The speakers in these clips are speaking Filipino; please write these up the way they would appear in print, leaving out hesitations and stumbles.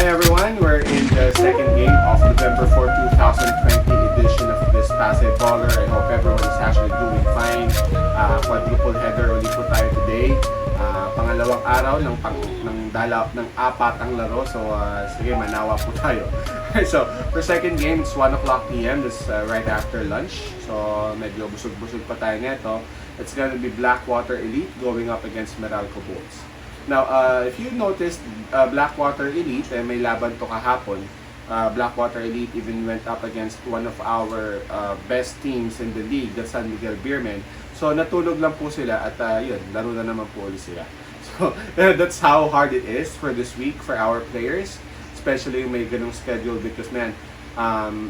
Hi everyone, we're in the second game of November 4, 2020 edition of this Pasay Baller. I hope everyone is actually doing fine. Quadruple header ulit po tayo today. Pangalawang araw ng apat ang laro. So sige, manawa po tayo. So for second game, it's 1 o'clock p.m. This right after lunch. So medyo busog-busog pa tayo nito. It's gonna be Blackwater Elite going up against Meralco Bulls. Now, if you noticed, Blackwater Elite, may laban to kahapon. Blackwater Elite even went up against one of our best teams in the league, the San Miguel Beermen. So, natulog lang po sila at yun, laro na naman po ulit sila. So, that's how hard it is for this week for our players. Especially may ganung schedule because, man,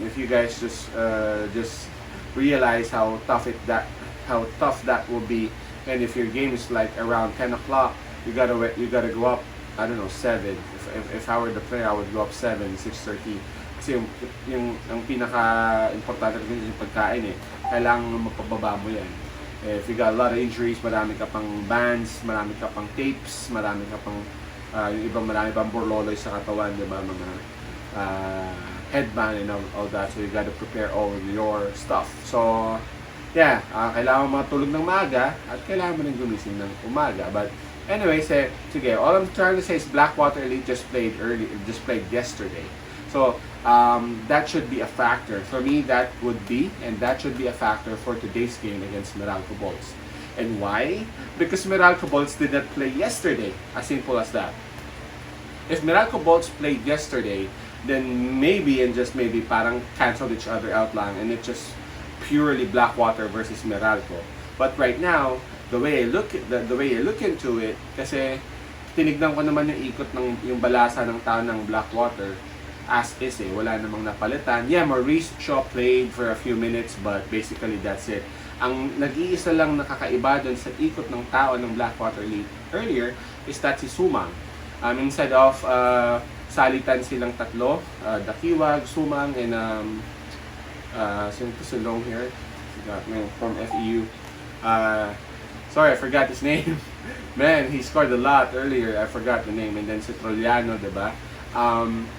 if you guys just realize how tough that will be, and if your game is like around 10 o'clock, you gotta go up, I don't know, 7. If I were the player, I would go up 7, 6:30. Kasi ang pinaka-importante rin yung pagkain kailangan mapababa mo yan. If you got a lot of injuries, marami ka pang bands, marami ka pang tapes, marami ka pang, yung ibang marami pang borloloy sa katawan, di ba, mga headband and all that. So you gotta prepare all your stuff. So, yeah, kailangan matulog ng maaga at kailangan mo rin gumising ng umaga. But anyway, sige, all I'm trying to say is Blackwater Elite just played yesterday. So, that should be a factor. For me, that should be a factor for today's game against Meralco Bulls. And why? Because Meralco Bulls did not play yesterday. As simple as that. If Meralco Bulls played yesterday, then maybe and just maybe parang canceled each other out lang and it just purely Blackwater versus Meralco. But right now, the way I look into it, kasi tinignan ko naman yung ikot ng yung balasa ng tao ng Blackwater as is wala namang napalitan. Yeah, Maurice Shaw played for a few minutes but basically that's it. Ang nag-iisa lang nakakaiba doon sa ikot ng tao ng Blackwater League earlier is that si Sumang. Instead of salitan silang tatlo, Dakiwag, Sumang, and si long here, from FEU. Sorry, I forgot his name. Man, he scored a lot earlier. I forgot the name. And then si Troliano, diba?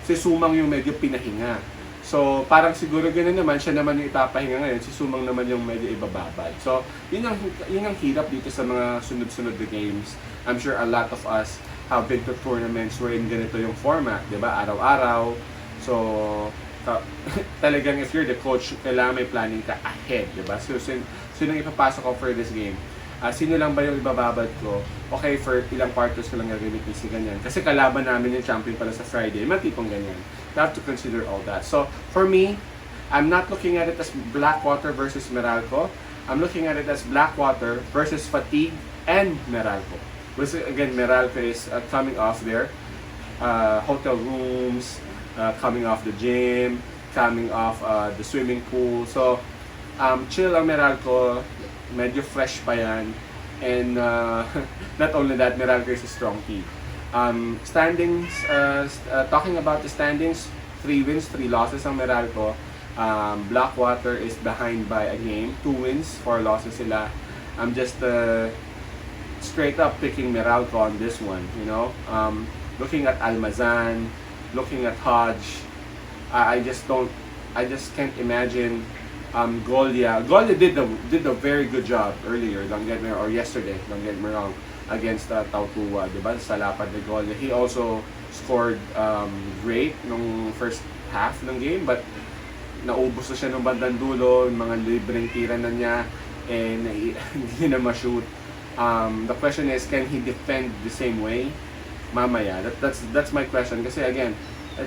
Si Sumang yung medyo pinahinga. So, parang siguro gano'n naman, siya naman yung ipapahinga ngayon. Si Sumang naman yung medyo ibababad. So, yun ang hirap dito sa mga sunod-sunod na games. I'm sure a lot of us have been to tournaments wherein ganito yung format, diba? Araw-araw. So, talagang if you're the coach, kailangan may planning ka ahead, diba? So, sino ipapasok ko for this game? Sino lang ba yung ibababad ko? Okay, for ilang quarters ko lang gagamitin si ganyan. Kasi kalaban namin yung champion pala sa Friday. May tipong ganyan. You have to consider all that. So, for me, I'm not looking at it as Blackwater versus Meralco. I'm looking at it as Blackwater versus Fatigue and Meralco. Which, again, Meralco is coming off their hotel rooms, coming off the gym, coming off the swimming pool. So, chill ang Meralco. Medyo fresh pa yan. And not only that, Meralco is a strong team. Standings, talking about the standings, 3 wins, 3 losses ang Meralco. Blackwater is behind by a game, 2 wins, 4 losses sila. I'm just straight up picking Meralco on this one, you know. Looking at Almazan, looking at Hodge, I just can't imagine. Golia did a very good job earlier, yesterday, don't get me wrong, against Tautua, diba? Sa lapad ni Golia. He also scored great nung first half ng game, but naubos na siya ng bandang dulo, yung mga libreng tira na niya, and hindi na ma-shoot. The question is, can he defend the same way? Mamaya, that's my question. Kasi again,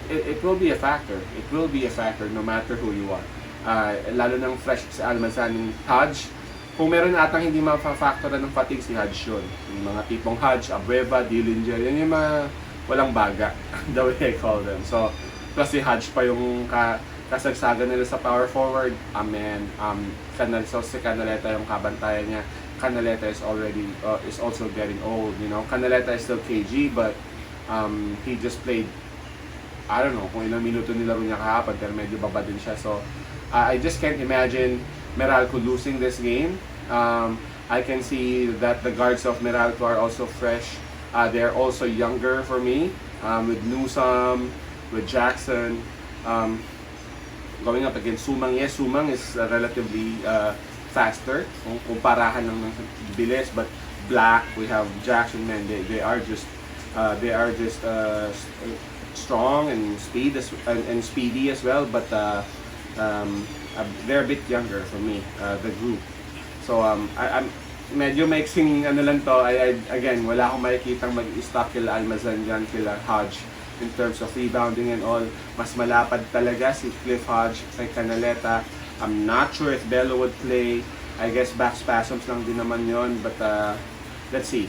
it will be a factor. It will be a factor no matter who you are. Lalo ng fresh si Almazan ng Hodge. Kung meron atang hindi ma-factoran ng fatigue si Hodge yun. Yung mga tipong Hodge, Abueva, Dillinger, yan yung mga walang baga, the way I call them. So, plus si Hodge pa yung kasagsagan nila sa power forward. Amen. Si Canaleta yung kabantayan niya. Canaleta is also getting old, you know. Canaleta is still KG, but he just played, I don't know kung ilang minuto nilaro niya kahapon, pero medyo baba din siya. So, I just can't imagine Meralco losing this game. I can see that the guards of Meralco are also fresh. They're also younger for me, with Newsome, with Jackson. Going up against Sumang. Yes, Sumang is relatively faster kung kumparahan ng bilis, but Black, we have Jackson, man, they are just strong and and speedy as well, but they're a bit younger for me, the group. So I'm medyo mixing ano lang to. Again, wala akong makikitang mag-stock kila Almazan dyan, kila Hodge in terms of rebounding and all. Mas malapad talaga si Cliff Hodge kay Canaleta. I'm not sure if Bello would play. I guess back spasms lang din naman yon, but let's see.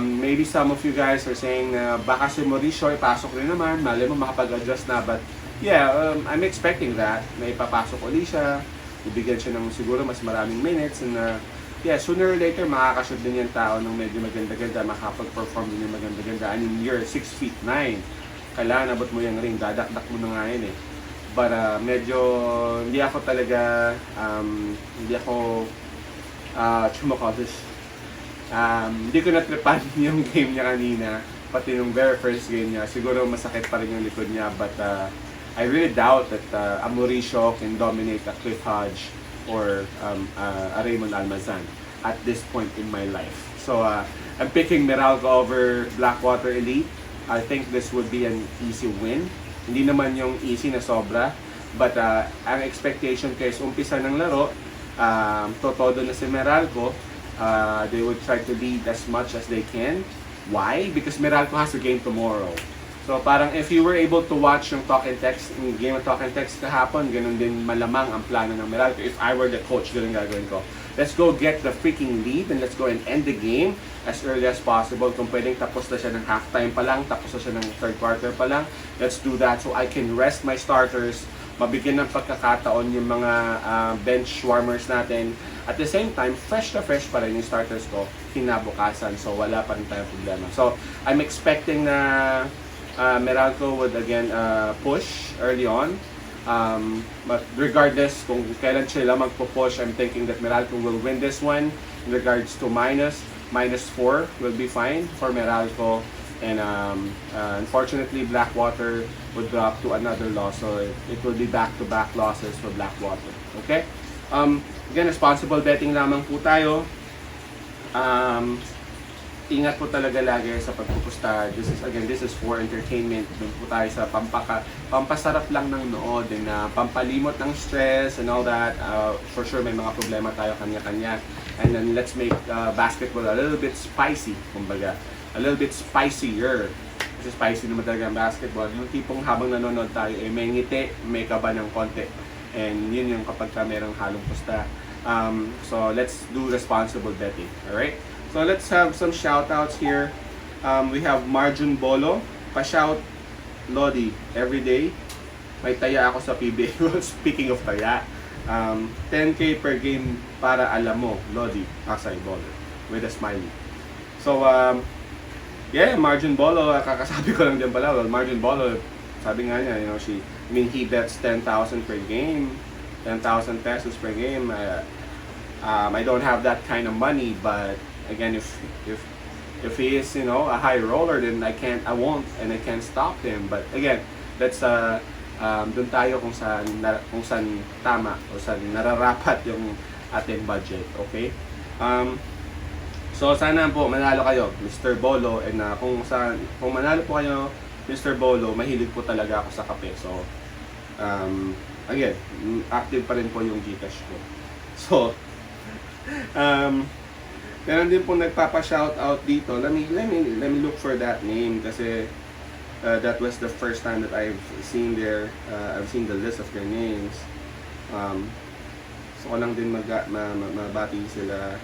Maybe some of you guys are saying na baka si Mauricio ipasok rin naman, mali mo makapag-adjust na, but yeah, I'm expecting that na ipapasok ulit siya, ibigyan siya ng siguro mas maraming minutes, and yeah, sooner or later makakashoot din yung tao ng medyo maganda-ganda, makapag-perform din yung maganda-ganda. I mean, you're 6'9", kailangan abot mo yung ring, dadakdak mo na nga yun eh. But medyo hindi ako talaga hindi ko natripan yung game niya kanina, pati yung very first game niya. Siguro masakit pa rin yung likod niya, but I really doubt that a Mauricio can dominate a Cliff Hodge or a Raymond Almazan at this point in my life. So I'm picking Meralco over Blackwater Elite. I think this would be an easy win. Hindi naman yung easy na sobra, but ang expectation kaya sa umpisa ng laro, totodo na si Meralco. They would try to lead as much as they can. Why? Because Meralco has a game tomorrow. So parang if you were able to watch yung Talk and Text, yung game of Talk and Text kahapon, ganun din malamang ang plano ng Meralco. If I were the coach, ganun gagawin ko. Let's go get the freaking lead and let's go and end the game as early as possible. Kung pwedeng tapos na siya ng halftime pa lang, tapos na siya ng third quarter pa lang, let's do that so I can rest my starters, mabigyan ng pagkakataon yung mga bench warmers natin. At the same time, fresh na fresh pa rin yung starters ko kinabukasan, so wala pa rin tayong problema. So I'm expecting na Meralco would again push early on. But regardless kung kailan sila magpo-push, I'm thinking that Meralco will win this one. In regards to -4 will be fine for Meralco, and unfortunately Blackwater would drop to another loss, so it will be back-to-back losses for Blackwater. Okay? Again, responsible betting lamang po tayo. Ingat po talaga lagi sa pagpupusta. This is for entertainment. Doon po tayo sa pampasarap lang ng nood and pampalimot ng stress and all that. For sure may mga problema tayo kanya-kanya. And then let's make basketball a little bit spicy, kumbaga. A little bit spicier. Kasi spicy naman talaga ang basketball. Yung tipong habang nanonood tayo, may ngiti, may kaba ng konti. And yun yung kapag ka merong halong pusta. So let's do responsible betting. Alright? So let's have some shout-outs here. We have Marjun Bolo. Pa-shout, Lodi, everyday. May taya ako sa PBA. Speaking of taya, 10K per game para alam mo, Lodi, Aksay Bolo, with a smiley. So, yeah, Marjun Bolo, kakasabi ko lang din pala. Well, Marjun Bolo, sabi nga niya, he bets 10,000 per game, 10,000 pesos per game. I don't have that kind of money, but again, if he is a high roller, then I won't stop him. But again, let's dun tayo kung saan tama o saan nararapat yung ating budget, okay? So sana po manalo kayo, Mr. Bolo, and kung manalo po kayo, Mr. Bolo, mahilig po talaga ako sa kape. So again, active pa rin po yung Gcash ko. So meron din po nagpapa-shoutout dito. Let me look for that name kasi that was the first time that I've seen I've seen the list of their names. So ko lang din mabati sila.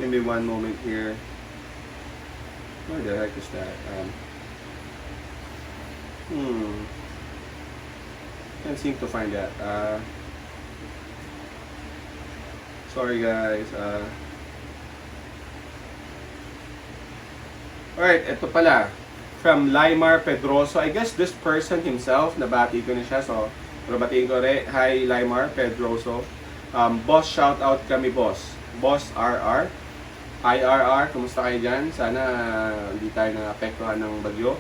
Give me one moment here. Where the heck is that? Can't seem to find that. Sorry guys. Alright, ito pala. From Laimar Pedroso. I guess this person himself, nabati ko na siya. So, nabatiin ko rin. Hi Laimar Pedroso. Boss, shout out kami boss. Boss RR. IRR, kumusta kayo dyan? Sana hindi tayo naapektuhan ng bagyo.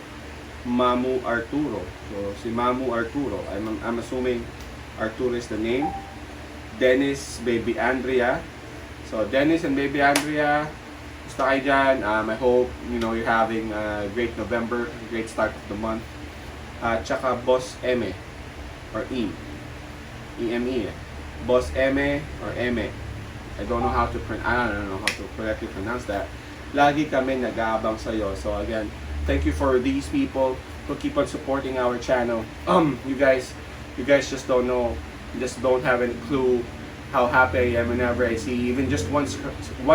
Mamu Arturo. So, si Mamu Arturo, I'm assuming Arturo is the name. Dennis, Baby Andrea. So, Dennis and Baby Andrea, kumusta kayo dyan? I hope, you're having a great November, great start of the month. Tsaka Boss Eme, or E-M-E. Boss Eme, or Eme. I don't know how to correctly pronounce that. Lagi kami nag-aabang sa'yo. So again, thank you for these people who keep on supporting our channel. You guys just don't know, just don't have any clue how happy I am whenever I see even just one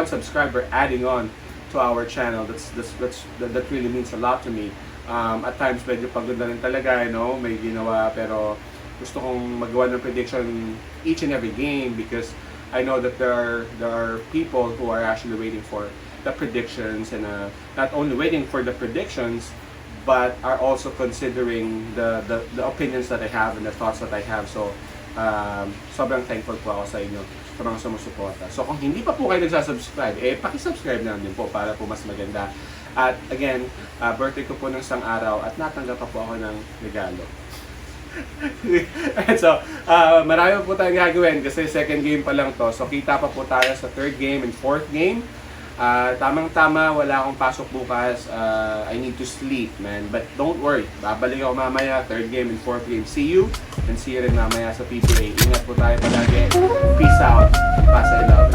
subscriber adding on to our channel. That really means a lot to me. At times medyo pagod na rin talaga, may ginawa, pero gusto kong magawa ng prediction each and every game because I know that there are people who are actually waiting for the predictions and not only waiting for the predictions but are also considering the opinions that I have and the thoughts that I have. So sobrang thankful po ako sa inyo sa mga sumusuporta. So kung hindi pa po kayo nagsasubscribe, paki-subscribe na din po para po mas maganda. At again, birthday ko po ng isang araw at natanggap pa po ako ng regalo. So, marami po tayong gagawin kasi second game pa lang to. So, kita pa po tayo sa third game and fourth game. Tamang-tama, wala akong pasok bukas. I need to sleep, man. But don't worry, babalik ako mamaya, third game and fourth game. See you, and see you rin mamaya sa PBA. Ingat po tayo palagi. Peace out. Pasa ilaw.